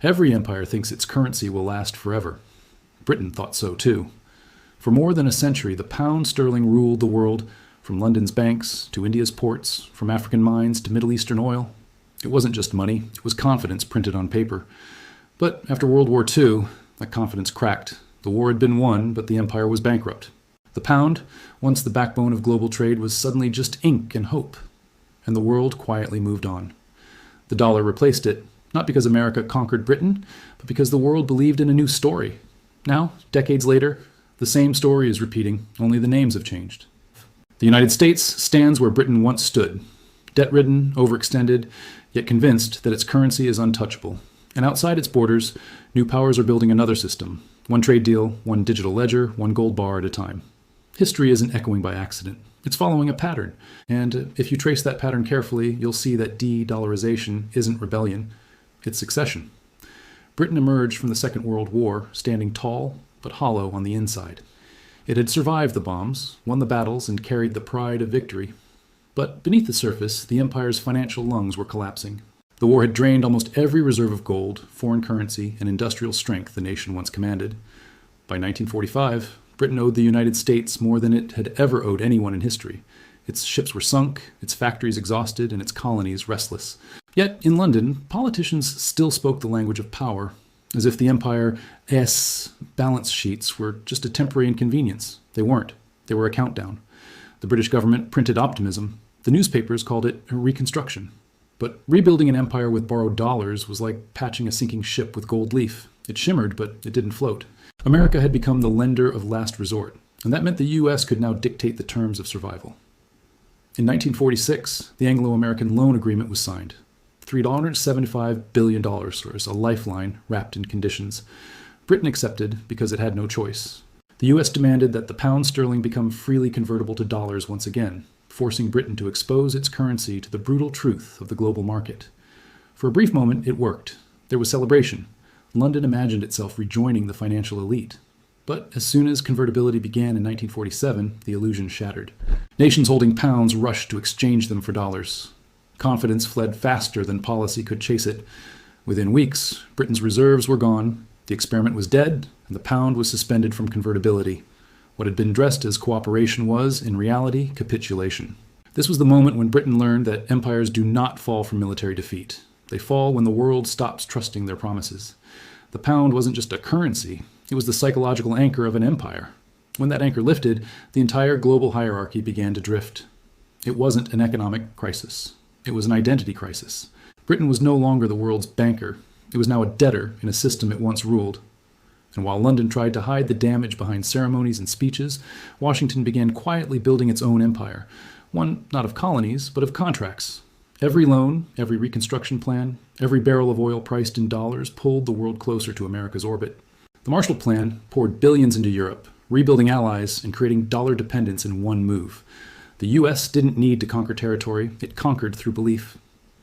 Every empire thinks its currency will last forever. Britain thought so too. For more than a century, the pound sterling ruled the world, from London's banks to India's ports, from African mines to Middle Eastern oil. It wasn't just money, it was confidence printed on paper. But after World War II, that confidence cracked. The war had been won, but the empire was bankrupt. The pound, once the backbone of global trade, was suddenly just ink and hope. And the world quietly moved on. The dollar replaced it, not because America conquered Britain, but because the world believed in a new story. Now, decades later, the same story is repeating, only the names have changed. The United States stands where Britain once stood, debt-ridden, overextended, yet convinced that its currency is untouchable. And outside its borders, new powers are building another system. One trade deal, one digital ledger, one gold bar at a time. History isn't echoing by accident. It's following a pattern. And if you trace that pattern carefully, you'll see that de-dollarization isn't rebellion, it's succession. Britain emerged from the Second World War standing tall but hollow on the inside. It had survived the bombs, won the battles, and carried the pride of victory. But beneath the surface, the empire's financial lungs were collapsing. The war had drained almost every reserve of gold, foreign currency, and industrial strength the nation once commanded. By 1945, Britain owed the United States more than it had ever owed anyone in history. Its ships were sunk, its factories exhausted, and its colonies restless. Yet, in London, politicians still spoke the language of power, as if the empire's balance sheets were just a temporary inconvenience. They weren't. They were a countdown. The British government printed optimism. The newspapers called it a reconstruction. But rebuilding an empire with borrowed dollars was like patching a sinking ship with gold leaf. It shimmered, but it didn't float. America had become the lender of last resort, and that meant the U.S. could now dictate the terms of survival. In 1946, the Anglo-American Loan Agreement was signed. $375 billion, or as a lifeline wrapped in conditions. Britain accepted because it had no choice. The U.S. demanded that the pound sterling become freely convertible to dollars once again, forcing Britain to expose its currency to the brutal truth of the global market. For a brief moment, it worked. There was celebration. London imagined itself rejoining the financial elite. But as soon as convertibility began in 1947, the illusion shattered. Nations holding pounds rushed to exchange them for dollars. Confidence fled faster than policy could chase it. Within weeks, Britain's reserves were gone, the experiment was dead, and the pound was suspended from convertibility. What had been dressed as cooperation was, in reality, capitulation. This was the moment when Britain learned that empires do not fall from military defeat. They fall when the world stops trusting their promises. The pound wasn't just a currency, it was the psychological anchor of an empire. When that anchor lifted, the entire global hierarchy began to drift. It wasn't an economic crisis. It was an identity crisis. Britain was no longer the world's banker. It was now a debtor in a system it once ruled. And while London tried to hide the damage behind ceremonies and speeches, Washington began quietly building its own empire. One not of colonies, but of contracts. Every loan, every reconstruction plan, every barrel of oil priced in dollars pulled the world closer to America's orbit. The Marshall Plan poured billions into Europe, rebuilding allies and creating dollar dependence in one move. The U.S. didn't need to conquer territory, it conquered through belief.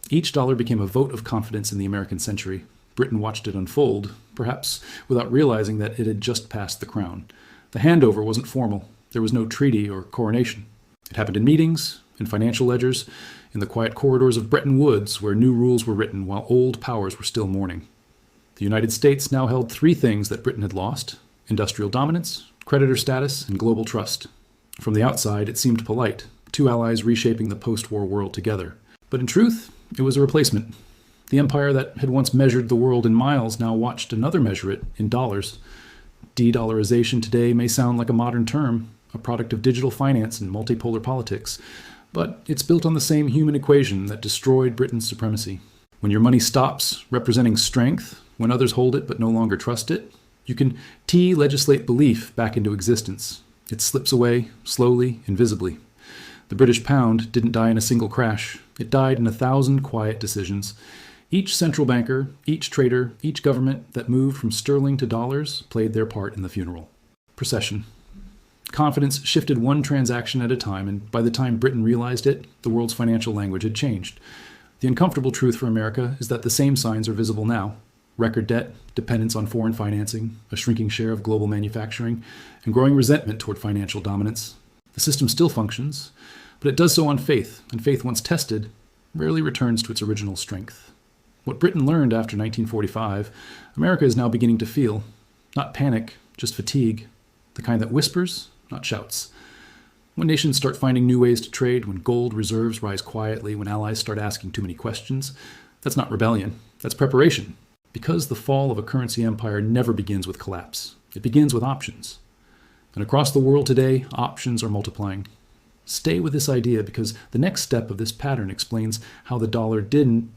Each dollar became a vote of confidence in the American century. Britain watched it unfold, perhaps without realizing that it had just passed the crown. The handover wasn't formal. There was no treaty or coronation. It happened in meetings, in financial ledgers, in the quiet corridors of Bretton Woods, where new rules were written while old powers were still mourning. The United States now held three things that Britain had lost: industrial dominance, creditor status, and global trust. From the outside, it seemed polite, two allies reshaping the post-war world together. But in truth, it was a replacement. The empire that had once measured the world in miles now watched another measure it in dollars. De-dollarization today may sound like a modern term, a product of digital finance and multipolar politics, but it's built on the same human equation that destroyed Britain's supremacy. When your money stops representing strength, when others hold it but no longer trust it, you can legislate belief back into existence. It slips away, slowly, invisibly. The British pound didn't die in a single crash. It died in 1,000 quiet decisions. Each central banker, each trader, each government that moved from sterling to dollars played their part in the funeral. Procession. Confidence shifted one transaction at a time, and by the time Britain realized it, the world's financial language had changed. The uncomfortable truth for America is that the same signs are visible now. Record debt, dependence on foreign financing, a shrinking share of global manufacturing, and growing resentment toward financial dominance. The system still functions, but it does so on faith, and faith once tested rarely returns to its original strength. What Britain learned after 1945, America is now beginning to feel. Not panic, just fatigue. The kind that whispers, not shouts. When nations start finding new ways to trade, when gold reserves rise quietly, when allies start asking too many questions, that's not rebellion, that's preparation. Because the fall of a currency empire never begins with collapse. It begins with options. And across the world today, options are multiplying. Stay with this idea because the next step of this pattern explains how the dollar didn't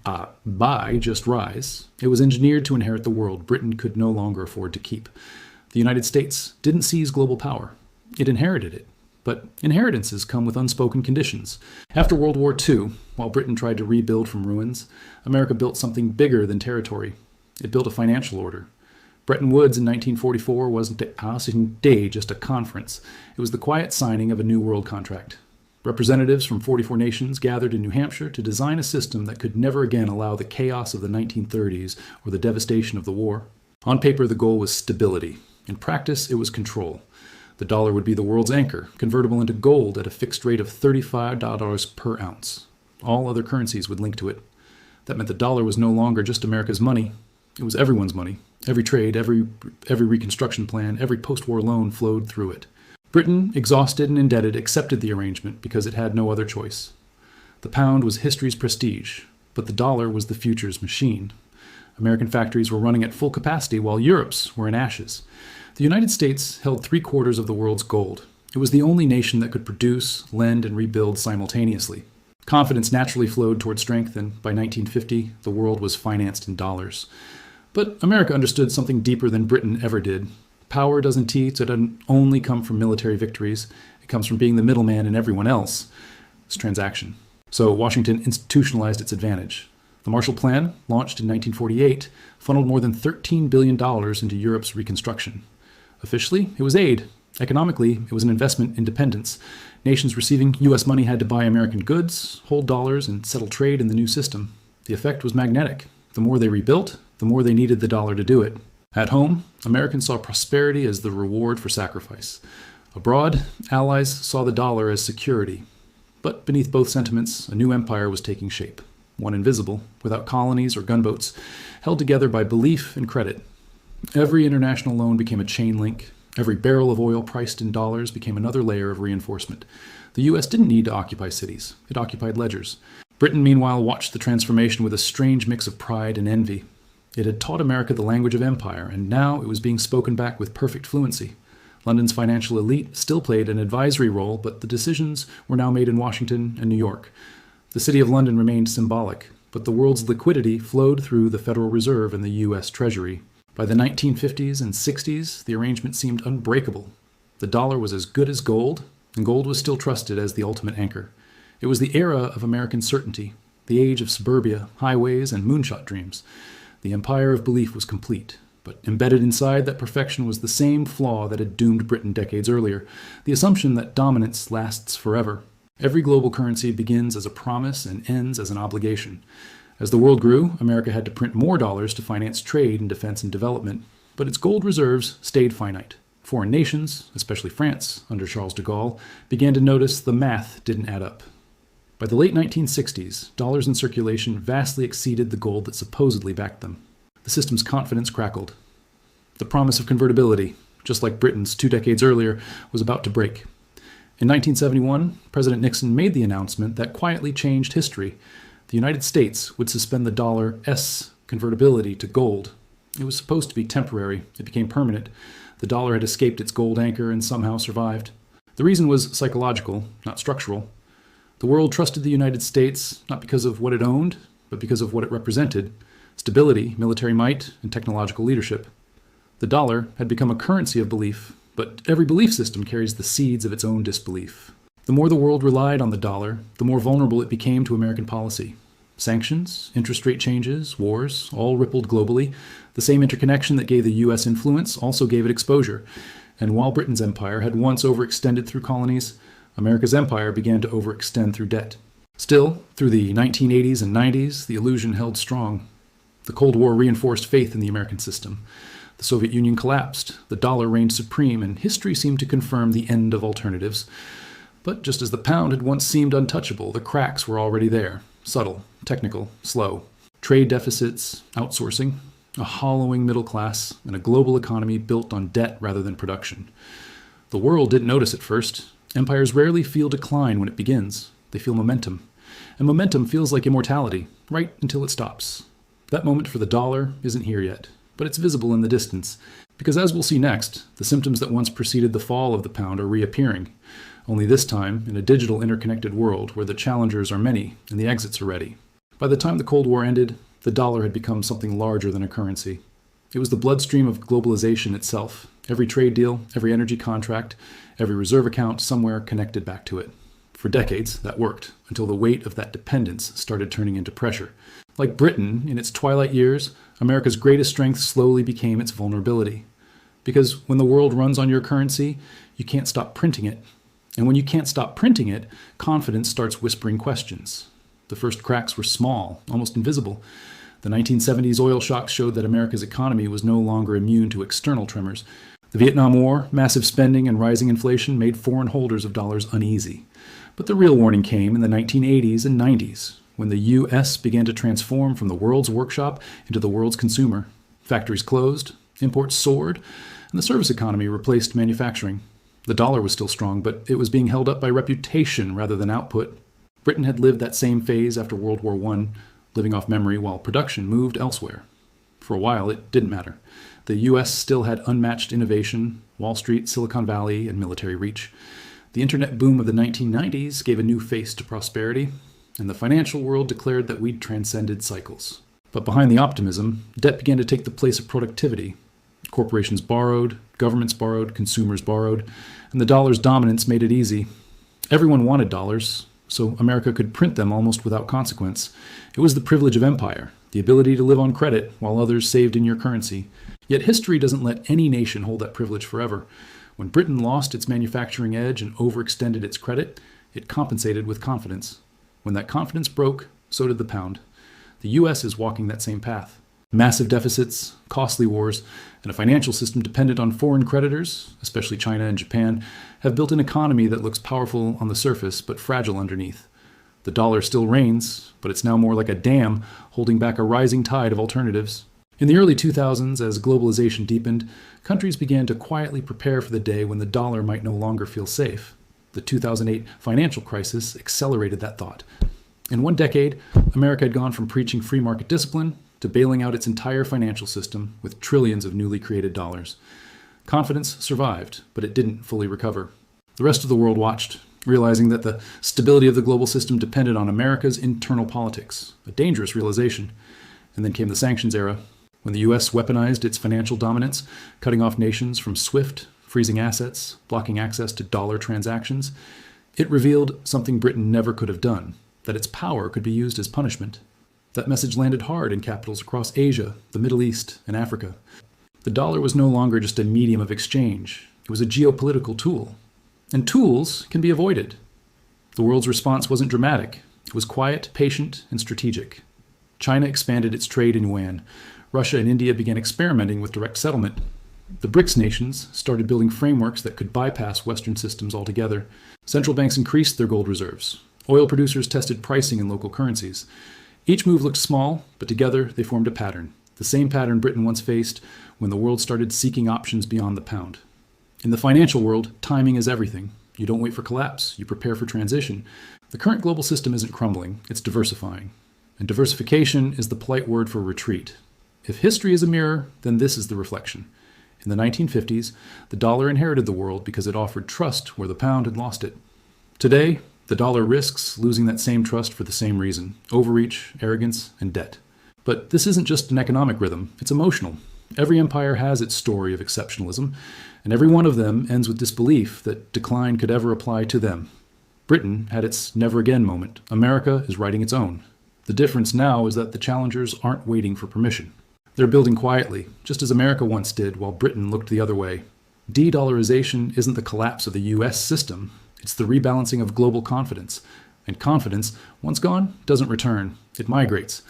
just rise. It was engineered to inherit the world Britain could no longer afford to keep. The United States didn't seize global power. It inherited it. But inheritances come with unspoken conditions. After World War II, while Britain tried to rebuild from ruins, America built something bigger than territory. It built a financial order. Bretton Woods in 1944 wasn't just a conference. It was the quiet signing of a new world contract. Representatives from 44 nations gathered in New Hampshire to design a system that could never again allow the chaos of the 1930s or the devastation of the war. On paper, the goal was stability. In practice, it was control. The dollar would be the world's anchor, convertible into gold at a fixed rate of $35 per ounce. All other currencies would link to it. That meant the dollar was no longer just America's money. It was everyone's money. Every trade, every reconstruction plan, every post-war loan flowed through it. Britain, exhausted and indebted, accepted the arrangement because it had no other choice. The pound was history's prestige, but the dollar was the future's machine. American factories were running at full capacity while Europe's were in ashes. The United States held 3/4 of the world's gold. It was the only nation that could produce, lend, and rebuild simultaneously. Confidence naturally flowed toward strength, and by 1950, the world was financed in dollars. But America understood something deeper than Britain ever did. Power doesn't only come from military victories. It comes from being the middleman in everyone else. It's transaction. So Washington institutionalized its advantage. The Marshall Plan, launched in 1948, funneled more than $13 billion into Europe's reconstruction. Officially, it was aid. Economically, it was an investment in dependence. Nations receiving U.S. money had to buy American goods, hold dollars, and settle trade in the new system. The effect was magnetic. The more they rebuilt, the more they needed the dollar to do it. At home, Americans saw prosperity as the reward for sacrifice. Abroad, allies saw the dollar as security. But beneath both sentiments, a new empire was taking shape. One invisible, without colonies or gunboats, held together by belief and credit. Every international loan became a chain link. Every barrel of oil priced in dollars became another layer of reinforcement. The U.S. didn't need to occupy cities. It occupied ledgers. Britain, meanwhile, watched the transformation with a strange mix of pride and envy. It had taught America the language of empire, and now it was being spoken back with perfect fluency. London's financial elite still played an advisory role, but the decisions were now made in Washington and New York. The City of London remained symbolic, but the world's liquidity flowed through the Federal Reserve and the U.S. Treasury. By the 1950s and 60s, the arrangement seemed unbreakable. The dollar was as good as gold, and gold was still trusted as the ultimate anchor. It was the era of American certainty, the age of suburbia, highways, and moonshot dreams. The empire of belief was complete, but embedded inside that perfection was the same flaw that had doomed Britain decades earlier, the assumption that dominance lasts forever. Every global currency begins as a promise and ends as an obligation. As the world grew, America had to print more dollars to finance trade and defense and development, but its gold reserves stayed finite. Foreign nations, especially France under Charles de Gaulle, began to notice the math didn't add up. By the late 1960s, dollars in circulation vastly exceeded the gold that supposedly backed them. The system's confidence crackled. The promise of convertibility, just like Britain's 2 decades earlier, was about to break. In 1971, President Nixon made the announcement that quietly changed history. The United States would suspend the dollar's convertibility to gold. It was supposed to be temporary. It became permanent. The dollar had escaped its gold anchor and somehow survived. The reason was psychological, not structural. The world trusted the United States not because of what it owned, but because of what it represented: stability, military might, and technological leadership. The dollar had become a currency of belief, but every belief system carries the seeds of its own disbelief. The more the world relied on the dollar, the more vulnerable it became to American policy. Sanctions, interest rate changes, wars, all rippled globally. The same interconnection that gave the U.S. influence also gave it exposure. And while Britain's empire had once overextended through colonies, America's empire began to overextend through debt. Still, through the 1980s and 90s, the illusion held strong. The Cold War reinforced faith in the American system. The Soviet Union collapsed, the dollar reigned supreme, and history seemed to confirm the end of alternatives. But just as the pound had once seemed untouchable, the cracks were already there. Subtle, technical, slow. trade deficits, outsourcing, a hollowing middle class, and a global economy built on debt rather than production. The world didn't notice at first. Empires rarely feel decline when it begins. They feel momentum. And momentum feels like immortality, right until it stops. That moment for the dollar isn't here yet, but it's visible in the distance. Because as we'll see next, the symptoms that once preceded the fall of the pound are reappearing. Only this time in a digital interconnected world where the challengers are many and the exits are ready. By the time the Cold War ended, the dollar had become something larger than a currency. It was the bloodstream of globalization itself. Every trade deal, every energy contract, every reserve account somewhere connected back to it. For decades, that worked, until the weight of that dependence started turning into pressure. Like Britain, in its twilight years, America's greatest strength slowly became its vulnerability. Because when the world runs on your currency, you can't stop printing it. And when you can't stop printing it, confidence starts whispering questions. The first cracks were small, almost invisible. The 1970s oil shocks showed that America's economy was no longer immune to external tremors. The Vietnam War, massive spending, and rising inflation made foreign holders of dollars uneasy. But the real warning came in the 1980s and 90s, when the U.S. began to transform from the world's workshop into the world's consumer. Factories closed, imports soared, and the service economy replaced manufacturing. The dollar was still strong, but it was being held up by reputation rather than output. Britain had lived that same phase after World War I, living off memory while production moved elsewhere. For a while, it didn't matter. The U.S. still had unmatched innovation, Wall Street, Silicon Valley, and military reach. The internet boom of the 1990s gave a new face to prosperity, and the financial world declared that we'd transcended cycles. But behind the optimism, debt began to take the place of productivity. Corporations borrowed, governments borrowed, consumers borrowed, and the dollar's dominance made it easy. Everyone wanted dollars, so America could print them almost without consequence. It was the privilege of empire, the ability to live on credit while others saved in your currency. Yet history doesn't let any nation hold that privilege forever. When Britain lost its manufacturing edge and overextended its credit, it compensated with confidence. When that confidence broke, so did the pound. The U.S. is walking that same path. Massive deficits, costly wars, and a financial system dependent on foreign creditors, especially China and Japan, have built an economy that looks powerful on the surface but fragile underneath. The dollar still reigns, but it's now more like a dam holding back a rising tide of alternatives. In the early 2000s, as globalization deepened, countries began to quietly prepare for the day when the dollar might no longer feel safe. The 2008 financial crisis accelerated that thought. In one decade, America had gone from preaching free market discipline to bailing out its entire financial system with trillions of newly created dollars. Confidence survived, but it didn't fully recover. The rest of the world watched, realizing that the stability of the global system depended on America's internal politics, a dangerous realization. And then came the sanctions era, when the U.S. weaponized its financial dominance, cutting off nations from SWIFT, freezing assets, blocking access to dollar transactions. It revealed something Britain never could have done, that its power could be used as punishment. That message landed hard in capitals across Asia, the Middle East, and Africa. The dollar was no longer just a medium of exchange. It was a geopolitical tool. And tools can be avoided. The world's response wasn't dramatic. It was quiet, patient, and strategic. China expanded its trade in yuan. Russia and India began experimenting with direct settlement. The BRICS nations started building frameworks that could bypass Western systems altogether. Central banks increased their gold reserves. Oil producers tested pricing in local currencies. Each move looked small, but together they formed a pattern. The same pattern Britain once faced when the world started seeking options beyond the pound. In the financial world, timing is everything. You don't wait for collapse, you prepare for transition. The current global system isn't crumbling, it's diversifying. And diversification is the polite word for retreat. If history is a mirror, then this is the reflection. In the 1950s, the dollar inherited the world because it offered trust where the pound had lost it. Today, the dollar risks losing that same trust for the same reason: overreach, arrogance, and debt. But this isn't just an economic rhythm, it's emotional. Every empire has its story of exceptionalism, and every one of them ends with disbelief that decline could ever apply to them. Britain had its never again moment. America is writing its own. The difference now is that the challengers aren't waiting for permission. They're building quietly, just as America once did while Britain looked the other way. De-Dollarization isn't the collapse of the U.S. system. It's the rebalancing of global confidence. And confidence, once gone, doesn't return. It migrates.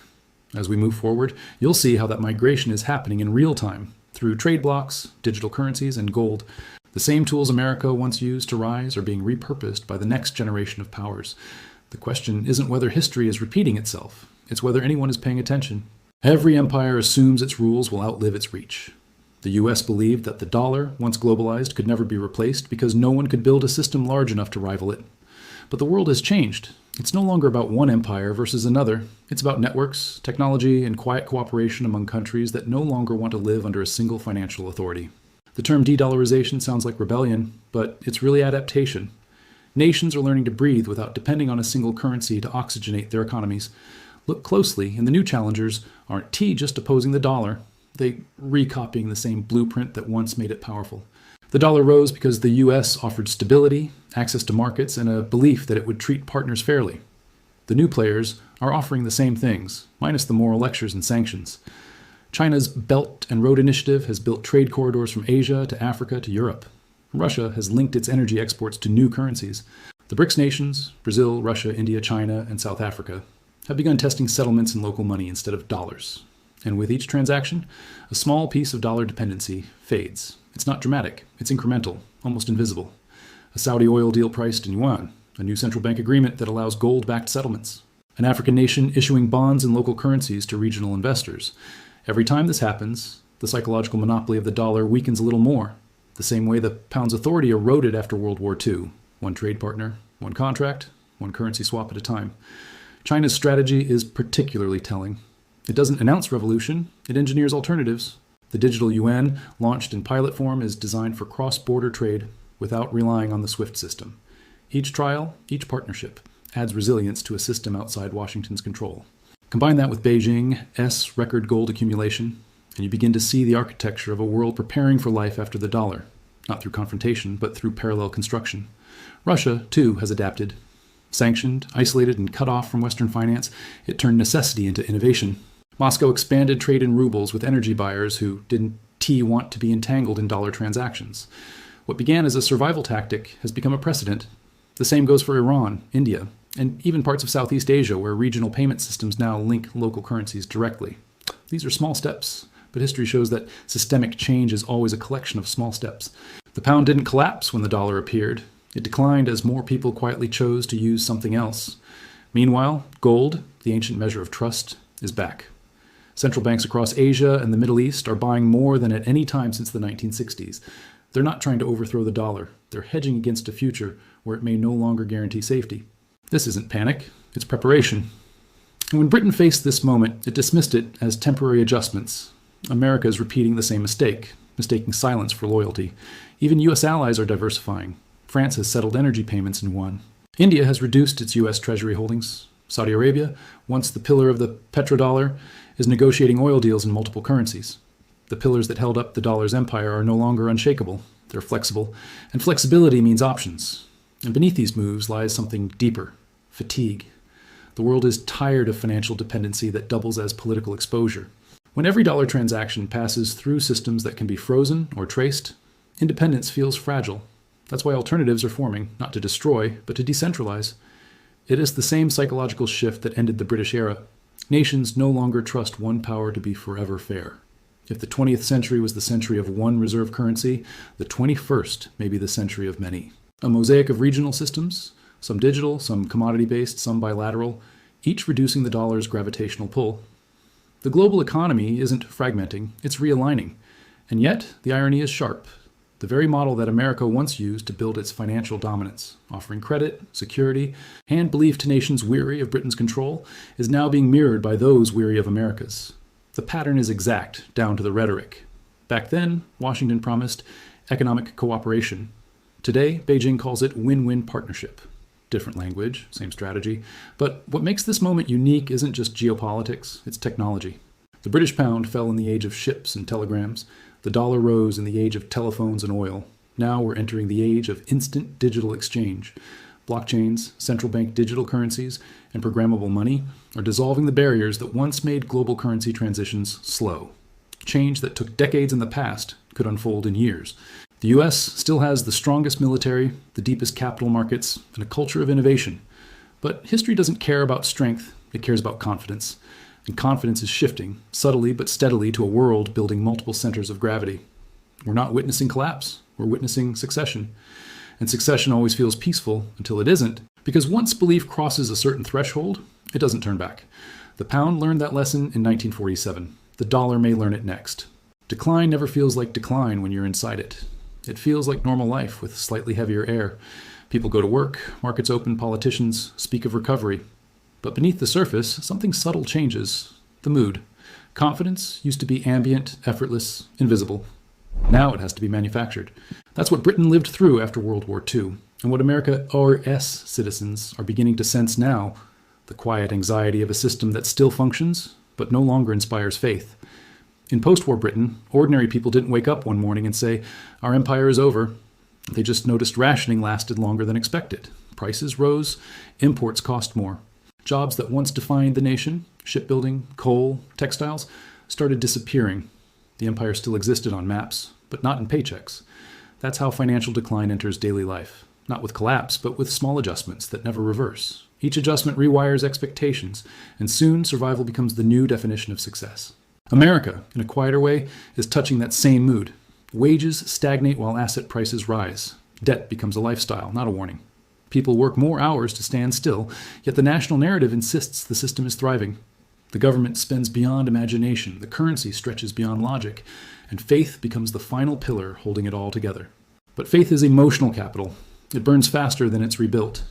As we move forward, you'll see how that migration is happening in real time, through trade blocks, digital currencies, and gold. The same tools America once used to rise are being repurposed by the next generation of powers. The question isn't whether history is repeating itself. it's whether anyone is paying attention. Every empire assumes its rules will outlive its reach. The US believed that the dollar, once globalized, could never be replaced because no one could build a system large enough to rival it. But the world has changed. It's no longer about one empire versus another. It's about networks, technology, and quiet cooperation among countries that no longer want to live under a single financial authority. The term de-dollarization sounds like rebellion, but it's really adaptation. Nations are learning to breathe without depending on a single currency to oxygenate their economies. Look closely, and the new challengers aren't just opposing the dollar. They recopying the same blueprint that once made it powerful. The dollar rose because the US offered stability, access to markets, and a belief that it would treat partners fairly. The new players are offering the same things, minus the moral lectures and sanctions. China's Belt and Road Initiative has built trade corridors from Asia to Africa to Europe. Russia has linked its energy exports to new currencies. The BRICS nations, Brazil, Russia, India, China, and South Africa, have begun testing settlements in local money instead of dollars. And with each transaction, a small piece of dollar dependency fades. It's not dramatic, it's incremental, almost invisible. A Saudi oil deal priced in yuan, a new central bank agreement that allows gold-backed settlements, an African nation issuing bonds in local currencies to regional investors. Every time this happens, the psychological monopoly of the dollar weakens a little more, the same way the pound's authority eroded after World War II. One trade partner, one contract, one currency swap at a time. China's strategy is particularly telling. It doesn't announce revolution, it engineers alternatives. The digital yuan, launched in pilot form, is designed for cross-border trade without relying on the SWIFT system. Each trial, each partnership, adds resilience to a system outside Washington's control. Combine that with Beijing's record gold accumulation, and you begin to see the architecture of a world preparing for life after the dollar, not through confrontation, but through parallel construction. Russia, too, has adapted. Sanctioned, isolated, and cut off from Western finance, it turned necessity into innovation. Moscow expanded trade in rubles with energy buyers who didn't want to be entangled in dollar transactions. What began as a survival tactic has become a precedent. The same goes for Iran, India, and even parts of Southeast Asia, where regional payment systems now link local currencies directly. These are small steps, but history shows that systemic change is always a collection of small steps. The pound didn't collapse when the dollar appeared. It declined as more people quietly chose to use something else. Meanwhile, gold, the ancient measure of trust, is back. Central banks across Asia and the Middle East are buying more than at any time since the 1960s. They're not trying to overthrow the dollar. They're hedging against a future where it may no longer guarantee safety. This isn't panic, it's preparation. And when Britain faced this moment, it dismissed it as temporary adjustments. America is repeating the same mistake, mistaking silence for loyalty. Even US allies are diversifying. France has settled energy payments in yuan. India has reduced its US Treasury holdings. Saudi Arabia, once the pillar of the petrodollar, is negotiating oil deals in multiple currencies. The pillars that held up the dollar's empire are no longer unshakable. They're flexible, and flexibility means options. And beneath these moves lies something deeper: fatigue. The world is tired of financial dependency that doubles as political exposure. When every dollar transaction passes through systems that can be frozen or traced, independence feels fragile. That's why alternatives are forming, not to destroy, but to decentralize. It is the same psychological shift that ended the British era. Nations no longer trust one power to be forever fair. If the 20th century was the century of one reserve currency, the 21st may be the century of many. A mosaic of regional systems, some digital, some commodity-based, some bilateral, each reducing the dollar's gravitational pull. The global economy isn't fragmenting, it's realigning. And yet, the irony is sharp. The very model that America once used to build its financial dominance, offering credit, security, and belief to nations weary of Britain's control, is now being mirrored by those weary of America's. The pattern is exact, down to the rhetoric. Back then, Washington promised economic cooperation. Today, Beijing calls it win-win partnership. Different language, same strategy. But what makes this moment unique isn't just geopolitics, it's technology. The British pound fell in the age of ships and telegrams. The dollar rose in the age of telephones and oil. Now we're entering the age of instant digital exchange. Blockchains, central bank digital currencies, and programmable money are dissolving the barriers that once made global currency transitions slow. Change that took decades in the past could unfold in years. The US still has the strongest military, the deepest capital markets, and a culture of innovation. But history doesn't care about strength, it cares about confidence. And confidence is shifting, subtly but steadily, to a world building multiple centers of gravity. We're not witnessing collapse, we're witnessing succession. And succession always feels peaceful until it isn't, because once belief crosses a certain threshold, it doesn't turn back. The pound learned that lesson in 1947. The dollar may learn it next. Decline never feels like decline when you're inside it. It feels like normal life with slightly heavier air. People go to work, markets open, politicians speak of recovery. But beneath the surface, something subtle changes. The mood. Confidence used to be ambient, effortless, invisible. Now it has to be manufactured. That's what Britain lived through after World War II, and what America RS citizens are beginning to sense now, the quiet anxiety of a system that still functions, but no longer inspires faith. In post-war Britain, ordinary people didn't wake up one morning and say, "Our empire is over." They just noticed rationing lasted longer than expected. Prices rose, imports cost more. Jobs that once defined the nation, shipbuilding, coal, textiles, started disappearing. The empire still existed on maps, but not in paychecks. That's how financial decline enters daily life. Not with collapse, but with small adjustments that never reverse. Each adjustment rewires expectations, and soon survival becomes the new definition of success. America, in a quieter way, is touching that same mood. Wages stagnate while asset prices rise. Debt becomes a lifestyle, not a warning. People work more hours to stand still, yet the national narrative insists the system is thriving. The government spends beyond imagination, the currency stretches beyond logic, and faith becomes the final pillar holding it all together. But faith is emotional capital. It burns faster than it's rebuilt.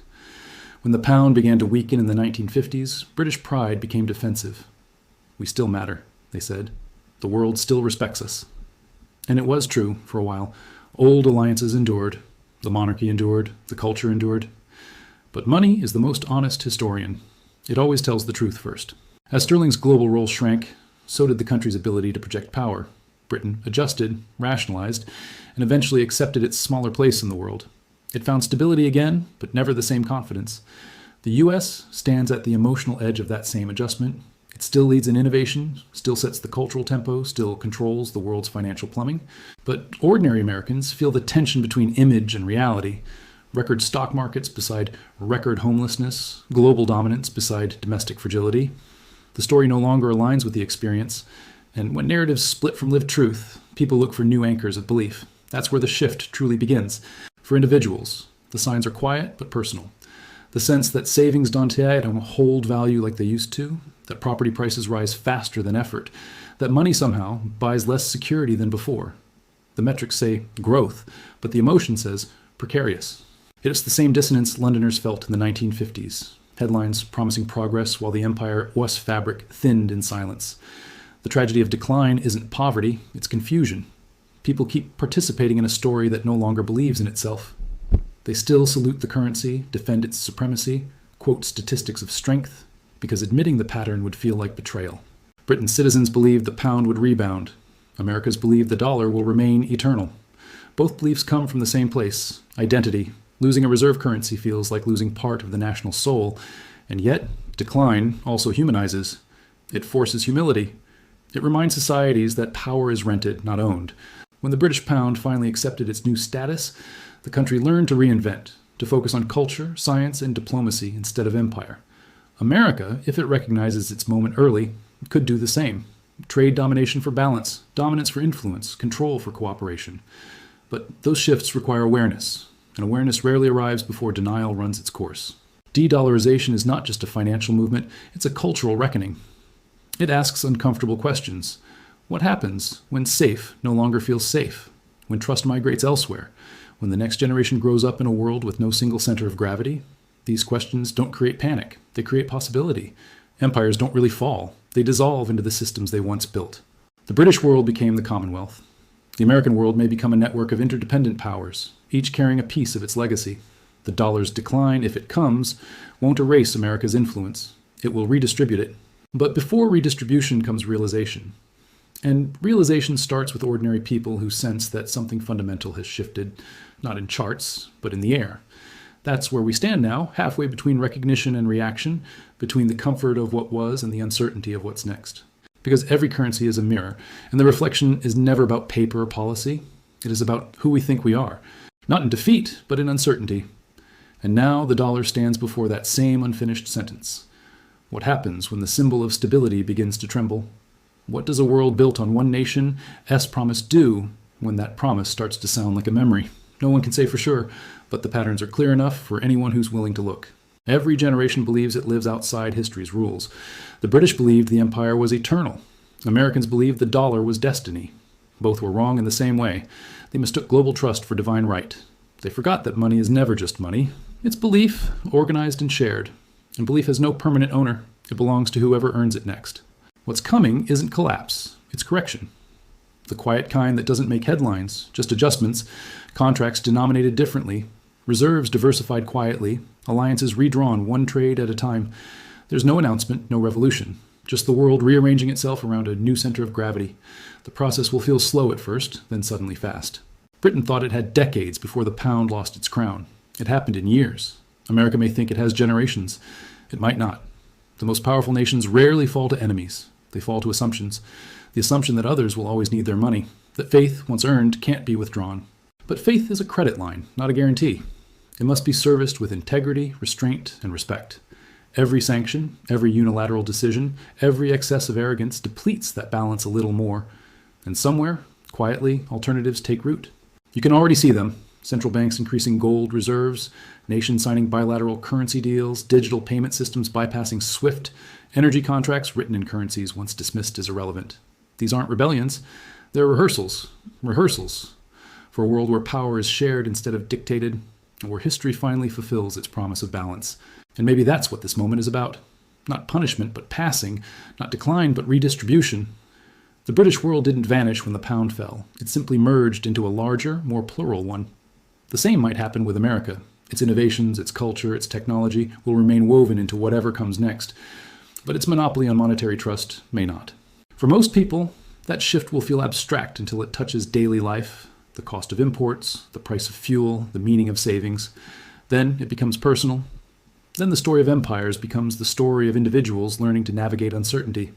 When the pound began to weaken in the 1950s, British pride became defensive. "We still matter," they said. "The world still respects us." And it was true for a while. Old alliances endured. The monarchy endured. The culture endured. But money is the most honest historian. It always tells the truth first. As sterling's global role shrank, so did the country's ability to project power. Britain adjusted, rationalized, and eventually accepted its smaller place in the world. It found stability again, but never the same confidence. The U.S. stands at the emotional edge of that same adjustment. It still leads in innovation, still sets the cultural tempo, still controls the world's financial plumbing. But ordinary Americans feel the tension between image and reality. Record stock markets beside record homelessness, global dominance beside domestic fragility. The story no longer aligns with the experience, and when narratives split from lived truth, people look for new anchors of belief. That's where the shift truly begins. For individuals, the signs are quiet but personal. The sense that savings don't hold value like they used to, that property prices rise faster than effort, that money somehow buys less security than before. The metrics say growth, but the emotion says precarious. It is the same dissonance Londoners felt in the 1950s. Headlines promising progress while the empire was fabric thinned in silence. The tragedy of decline isn't poverty, it's confusion. People keep participating in a story that no longer believes in itself. They still salute the currency, defend its supremacy, quote statistics of strength, because admitting the pattern would feel like betrayal. Britain's citizens believed the pound would rebound. America's believed the dollar will remain eternal. Both beliefs come from the same place, identity. Losing a reserve currency feels like losing part of the national soul, and yet decline also humanizes. It forces humility. It reminds societies that power is rented, not owned. When the British pound finally accepted its new status, the country learned to reinvent, to focus on culture, science, and diplomacy instead of empire. America, if it recognizes its moment early, could do the same. Trade domination for balance, dominance for influence, control for cooperation. But those shifts require awareness, and awareness rarely arrives before denial runs its course. De-Dollarization is not just a financial movement, it's a cultural reckoning. It asks uncomfortable questions. What happens when safe no longer feels safe? When trust migrates elsewhere? When the next generation grows up in a world with no single center of gravity? These questions don't create panic. They create possibility. Empires don't really fall. They dissolve into the systems they once built. The British world became the Commonwealth. The American world may become a network of interdependent powers, each carrying a piece of its legacy. The dollar's decline, if it comes, won't erase America's influence. It will redistribute it. But before redistribution comes realization. And realization starts with ordinary people who sense that something fundamental has shifted, not in charts, but in the air. That's where we stand now, halfway between recognition and reaction, between the comfort of what was and the uncertainty of what's next. Because every currency is a mirror, and the reflection is never about paper or policy. It is about who we think we are, not in defeat, but in uncertainty. And now the dollar stands before that same unfinished sentence. What happens when the symbol of stability begins to tremble? What does a world built on one nation's promise do when that promise starts to sound like a memory? No one can say for sure, but the patterns are clear enough for anyone who's willing to look. Every generation believes it lives outside history's rules. The British believed the empire was eternal. Americans believed the dollar was destiny. Both were wrong in the same way. They mistook global trust for divine right. They forgot that money is never just money. It's belief, organized and shared. And belief has no permanent owner. It belongs to whoever earns it next. What's coming isn't collapse, it's correction. The quiet kind that doesn't make headlines, just adjustments, contracts denominated differently, reserves diversified quietly, alliances redrawn one trade at a time. There's no announcement, no revolution, just the world rearranging itself around a new center of gravity. The process will feel slow at first, then suddenly fast. Britain thought it had decades before the pound lost its crown. It happened in years. America may think it has generations. It might not. The most powerful nations rarely fall to enemies. They fall to assumptions. The assumption that others will always need their money, that faith, once earned, can't be withdrawn. But faith is a credit line, not a guarantee. It must be serviced with integrity, restraint, and respect. Every sanction, every unilateral decision, every excess of arrogance depletes that balance a little more. And somewhere, quietly, alternatives take root. You can already see them. Central banks increasing gold reserves, nations signing bilateral currency deals, digital payment systems bypassing SWIFT, energy contracts written in currencies once dismissed as irrelevant. These aren't rebellions. They're rehearsals for a world where power is shared instead of dictated, and where history finally fulfills its promise of balance. And maybe that's what this moment is about. Not punishment, but passing. Not decline, but redistribution. The British world didn't vanish when the pound fell. It simply merged into a larger, more plural one. The same might happen with America. Its innovations, its culture, its technology will remain woven into whatever comes next. But its monopoly on monetary trust may not. For most people, that shift will feel abstract until it touches daily life, the cost of imports, the price of fuel, the meaning of savings. Then it becomes personal. Then the story of empires becomes the story of individuals learning to navigate uncertainty.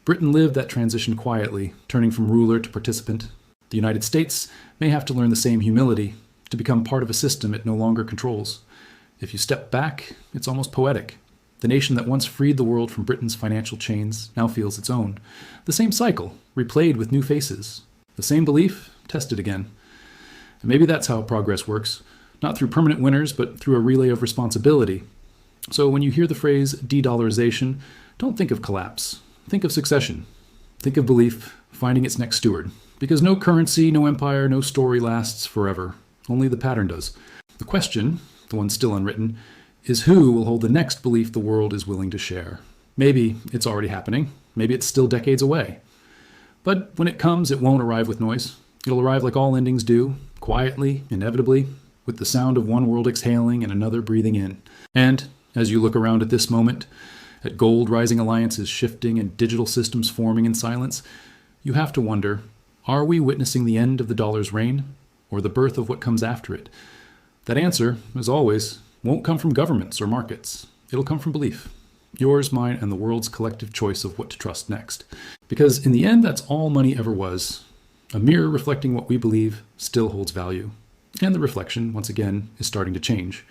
Britain lived that transition quietly, turning from ruler to participant. The United States may have to learn the same humility, to become part of a system it no longer controls. If you step back, it's almost poetic. The nation that once freed the world from Britain's financial chains now feels its own. The same cycle, replayed with new faces. The same belief, tested again. And maybe that's how progress works. Not through permanent winners, but through a relay of responsibility. So when you hear the phrase de-dollarization, don't think of collapse. Think of succession. Think of belief finding its next steward. Because no currency, no empire, no story lasts forever. Only the pattern does. The question, the one still unwritten, is who will hold the next belief the world is willing to share. Maybe it's already happening. Maybe it's still decades away. But when it comes, it won't arrive with noise. It'll arrive like all endings do, quietly, inevitably, with the sound of one world exhaling and another breathing in. And as you look around at this moment, at gold rising alliances shifting and digital systems forming in silence, you have to wonder, are we witnessing the end of the dollar's reign, or the birth of what comes after it? That answer, as always, won't come from governments or markets. It'll come from belief. Yours, mine, and the world's collective choice of what to trust next. Because in the end, that's all money ever was. A mirror reflecting what we believe still holds value. And the reflection, once again, is starting to change.